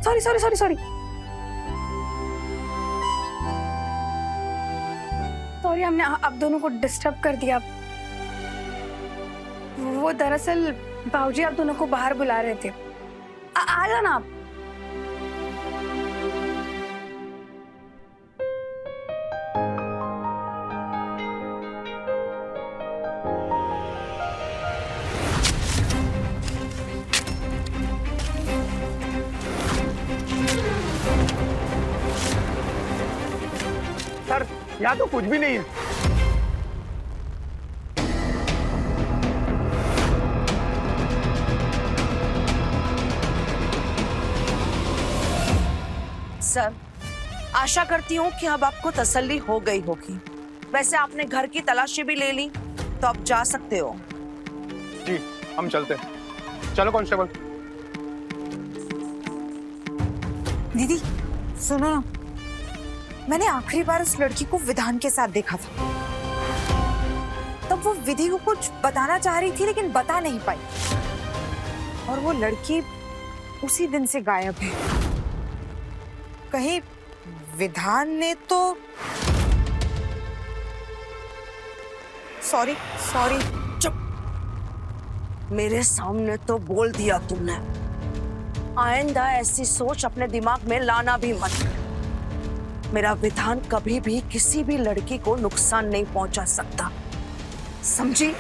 Sorry sorry sorry sorry sorry, हमने आप दोनों को डिस्टर्ब कर दिया। वो दरअसल बाबूजी आप दोनों को बाहर बुला रहे थे। आ जाना आप। सर यहाँ तो कुछ भी नहीं है। सर, आशा करती हूँ कि अब आपको तसल्ली हो गई होगी। वैसे आपने घर की तलाशी भी ले ली, तो आप जा सकते हो। जी हम चलते हैं। चलो कांस्टेबल। दीदी सुनो ना, मैंने आखिरी बार उस लड़की को विधान के साथ देखा था। तब वो विधि को कुछ बताना चाह रही थी लेकिन बता नहीं पाई, और वो लड़की उसी दिन से गायब है। कहीं विधान ने तो सॉरी सॉरी। चुप, मेरे सामने तो बोल दिया तुमने। आइंदा ऐसी सोच अपने दिमाग में लाना भी मत। मेरा विधान कभी भी किसी भी लड़की को नुकसान नहीं पहुंचा सकता, समझी?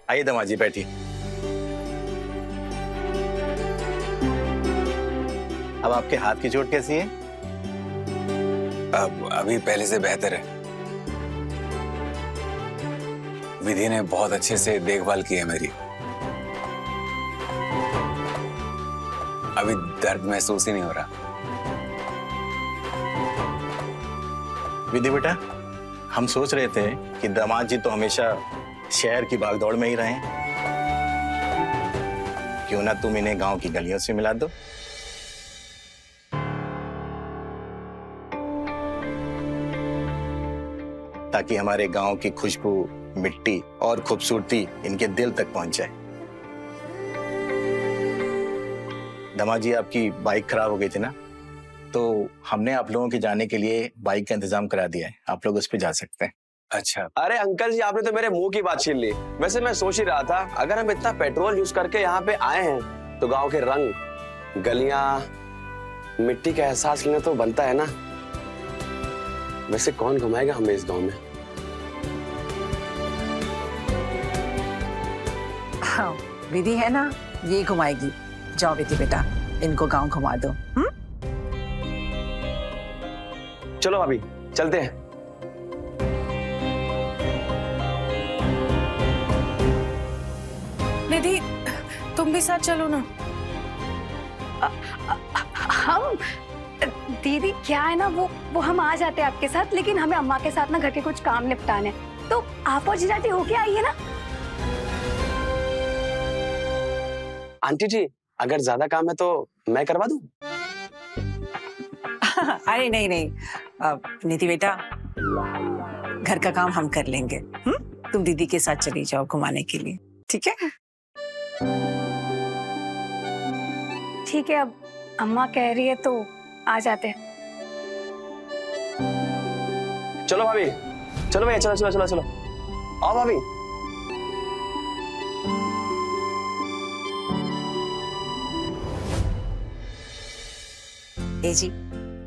आइए दमाजी बैठिए। अब आपके हाथ की चोट कैसी है? अब अभी पहले से बेहतर है। विधि ने बहुत अच्छे से देखभाल की है मेरी। अभी दर्द महसूस ही नहीं हो रहा। विधि बेटा, हम सोच रहे थे कि दामाद जी तो हमेशा शहर की भागदौड़ में ही रहें, क्यों ना तुम इन्हें गांव की गलियों से मिला दो। ताकि हमारे गांव की खुशबू, मिट्टी और खूबसूरती इनके दिल तक पहुंच जाए। दामाद जी, आपकी बाइक खराब हो गई थी ना, तो हमने आप लोगों के जाने के लिए बाइक का इंतजाम करा दिया है। आप लोग उस पर जा सकते हैं। अच्छा। अरे अंकल जी, आपने तो मेरे मुंह की बात छीन ली। वैसे मैं सोच ही रहा था, अगर हम इतना पेट्रोल यूज करके यहाँ पे आए हैं तो गांव के रंग, गलियां, मिट्टी का एहसास लेना तो बनता है ना। वैसे कौन घुमाएगा हमें इस गांव में? हाँ, विधि है ना, ये घुमाएगी। जाओ विधि बेटा, इनको गांव घुमा दो। चलो भाभी, चलते हैं। निधि, तुम भी साथ चलो ना। हम दीदी, क्या है ना, वो हम आ जाते हैं आपके साथ, लेकिन हमें अम्मा के साथ ना घर के कुछ काम निपटाने हैं। तो आप और जीजाजी होके आइए ना। आंटी जी, अगर ज्यादा काम है तो मैं करवा दूं? अरे नहीं नहीं, निधि बेटा, घर का काम हम कर लेंगे। तुम दीदी के साथ चली जाओ घुमाने के लिए, ठीक है? ठीक है, अब अम्मा कह रही है तो आ जाते हैं। चलो भाभी, चलो भैया, चलो चलो चलो चलो, आओ भाभी। ए जी,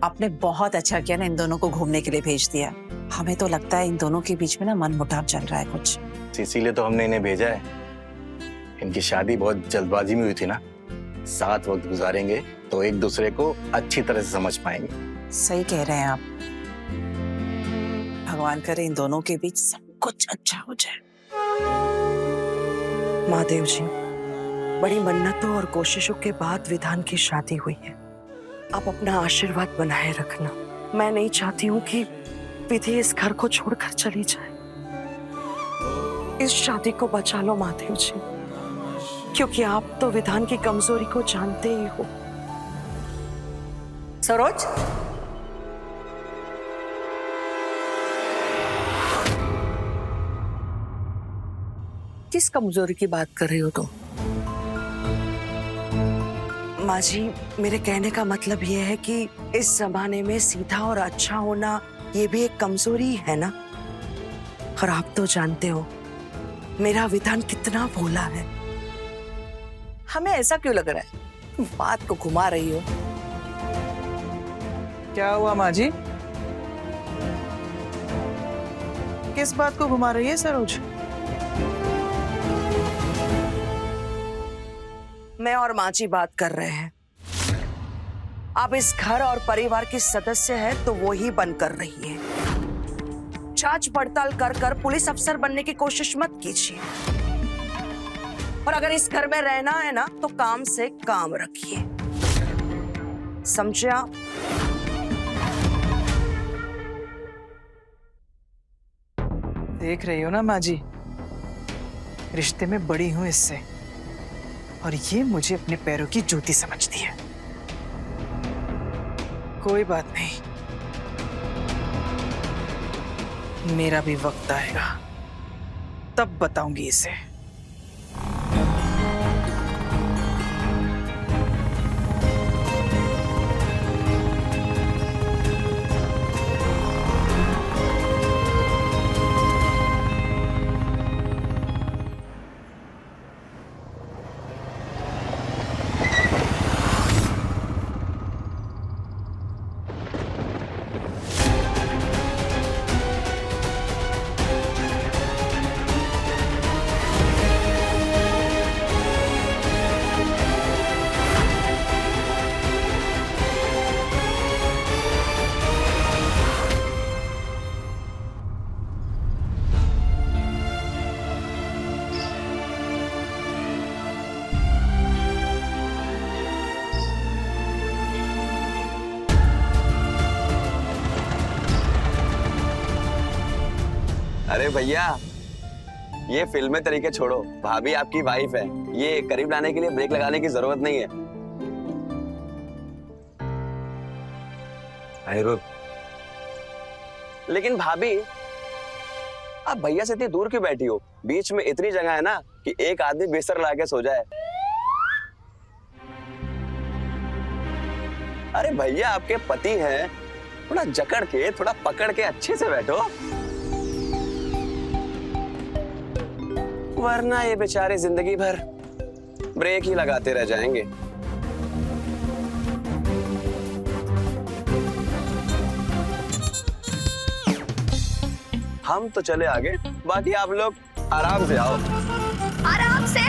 आपने बहुत अच्छा किया ना, इन दोनों को घूमने के लिए भेज दिया। हमें तो लगता है इन दोनों के बीच में ना मनमुटाव चल रहा है कुछ। इसीलिए तो हमने इन्हें भेजा है। इनकी शादी बहुत जल्दबाजी में हुई थी ना। साथ वक्त गुजारेंगे तो एक दूसरे को अच्छी तरह से समझ पाएंगे। सही कह रहे हैं आप। भगवान करे इन दोनों के बीच सब कुछ अच्छा हो जाए। महादेव जी, बड़ी मन्नतों और कोशिशों के बाद विधान की शादी हुई है। आप अपना आशीर्वाद बनाए रखना। मैं नहीं चाहती हूँ कि विधि इस घर को छोड़कर चली जाए। इस शादी को बचा लो महादेव जी। क्योंकि आप तो विधान की कमजोरी को जानते ही हो। सरोज, किस कमजोरी की बात कर रही हो तुम? माँ जी, मेरे कहने का मतलब यह है कि इस जमाने में सीधा और अच्छा होना ये भी एक कमजोरी है ना। और आप तो जानते हो मेरा विधान कितना भोला है। हमें ऐसा क्यों लग रहा है? बात को घुमा रही हो। क्या हुआ माँ जी? किस बात को घुमा रही है सरोज? मैं और माँ जी बात कर रहे हैं। आप इस घर और परिवार की सदस्य है तो वो ही बन कर रही है। जांच पड़ताल कर कर पुलिस अफसर बनने की कोशिश मत कीजिए। और अगर इस घर में रहना है ना तो काम से काम रखिए, समझे आप? देख रही हो ना माँ जी, रिश्ते में बड़ी हूं इससे, और ये मुझे अपने पैरों की जूती समझती है। कोई बात नहीं, मेरा भी वक्त आएगा, तब बताऊंगी इसे। अरे भैया, ये फिल्मी तरीके छोड़ो। भाभी आपकी वाइफ है, ये करीब लाने के लिए ब्रेक लगाने की जरूरत नहीं है। लेकिन भाभी, आप भैया से इतनी दूर क्यों बैठी हो? बीच में इतनी जगह है ना कि एक आदमी बिस्तर ला के सो जाए। अरे भैया आपके पति हैं, थोड़ा जकड़ के, थोड़ा पकड़ के अच्छे से बैठो, वरना ये बेचारे जिंदगी भर ब्रेक ही लगाते रह जाएंगे। हम तो चले आगे, बाकी आप लोग आराम से आओ। आराम से।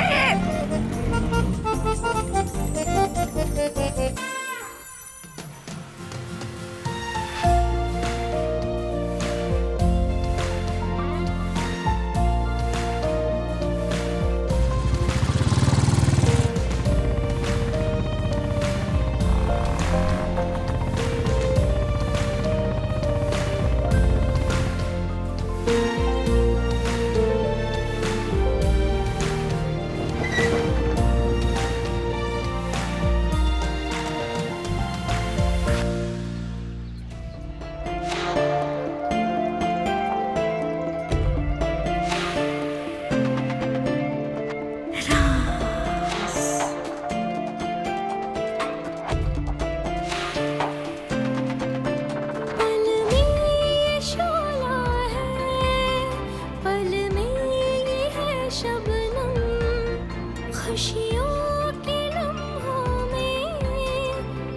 खुशियों के लम्हों में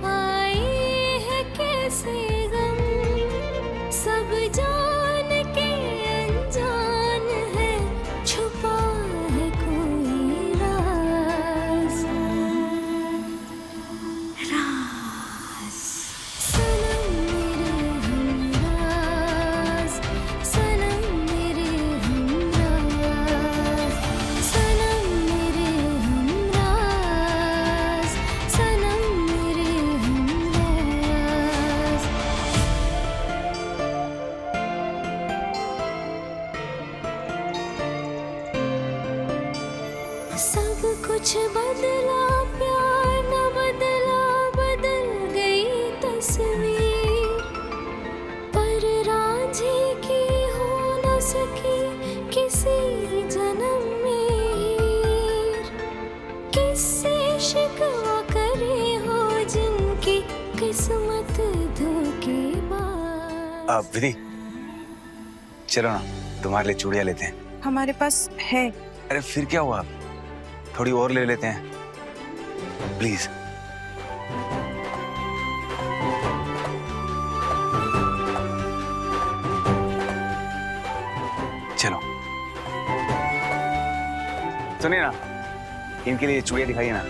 आए हैं कैसे गम, सब जान के अनजान है, छुपा है कोई राज। राज सनम मेरे हमराज, सनम मेरे हमराज, सनम मेरे हमराज। कुछ बदला प्यार न बदला, बदल गई तस्वीर। पर रांझी की हो न सकी किसी जन्म में हीर। किससे शिकवा करे हो जिनकी किस्मत धोखेबाज। विधि, चलो ना तुम्हारे लिए चूड़ियां लेते हैं। हमारे पास है। अरे फिर क्या हुआ, थोड़ी और ले लेते हैं प्लीज। चलो सुनिए ना, इनके लिए चूड़ियां दिखाइए ना।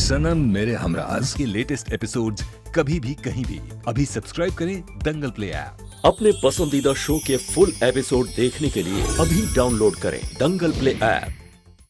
सनम मेरे हमराज के लेटेस्ट एपिसोड्स कभी भी कहीं भी अभी सब्सक्राइब करें दंगल प्ले ऐप। अपने पसंदीदा शो के फुल एपिसोड देखने के लिए अभी डाउनलोड करें दंगल प्ले ऐप।